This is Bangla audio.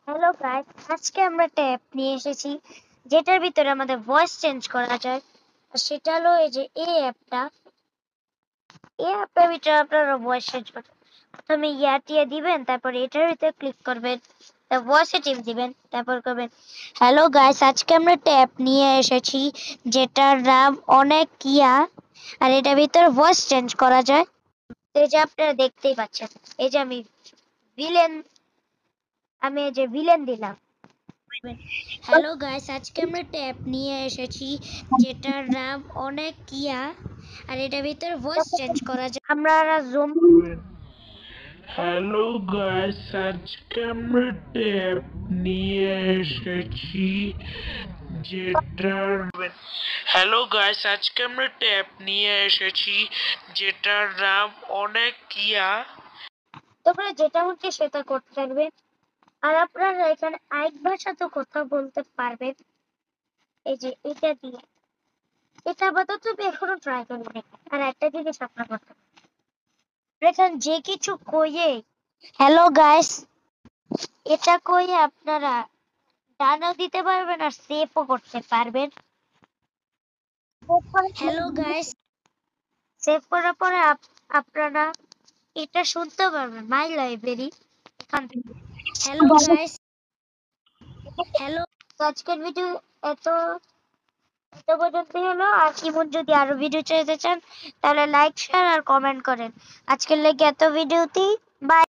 হ্যালো গাইস, আজকে আমরা একটা অ্যাপ নিয়ে এসেছি যেটার ভিতরে আমাদের ভয়েস চেঞ্জ করা যায়। আর সেটা হলো এই যে এই অ্যাপটার ভিতরে আপনারা ভয়েস চেঞ্জ করবেন। প্রথমে ইয়াটিয়া দিবেন, তারপর এটার ভিতরে ক্লিক করবেন, ভয়েসে টিপ দিবেন, তারপর করবেন হ্যালো গাইস। আজকে আমরা একটা অ্যাপ নিয়ে এসেছি যেটার নাম অনেক কিয়া, আর এটার ভিতরে ভয়েস চেঞ্জ করা যায়। তো এই যে আপনারা দেখতেই পাচ্ছেন, এই যে ভিলেন আমি এই যে ভিলেন দিলাম। হ্যালো গাইস, আজকে আমরা ট্যাব নিয়ে এসেছি যেটার নাম অনেক কিয়া, আর এটার ভিতরে ভয়েস চেঞ্জ করা যায়। আমরা জুম হ্যালো গাইস, আজকে আমরা ট্যাব নিয়ে এসেছি যেটার হ্যালো গাইস, আজকে আমরা ট্যাব নিয়ে এসেছি যেটার নাম অনেক কিয়া। তোমরা যেটা হচ্ছে সেটা করতে পারবেন, আর আপনারা এখানে আরেক ভাষাতে কথা বলতে পারবেন। এই যে এটা দিয়ে, এটা আপাতত আমি এখনো ট্রাই করিনি। আর একটা জিনিস আপনারা করতে পারেন, এখানে যে কিছু কইয়ে হ্যালো গাইস এটা কইয়ে আপনারা ডানও দিতে পারবেন আর সেভও করতে পারবেন। হ্যালো গাইস, সেভ করার পরে আপনারা এটা শুনতে পারবেন মাই লাইব্রেরি এখান থেকে। Hello guys, hello. আজকের ভিডিও এত এত পর্যন্তই হলো। আর ইমন যদি আরো ভিডিও চাইতে চান তাহলে লাইক শেয়ার আর কমেন্ট করেন। আজকের লেগে এত ভিডিওতেই বাই।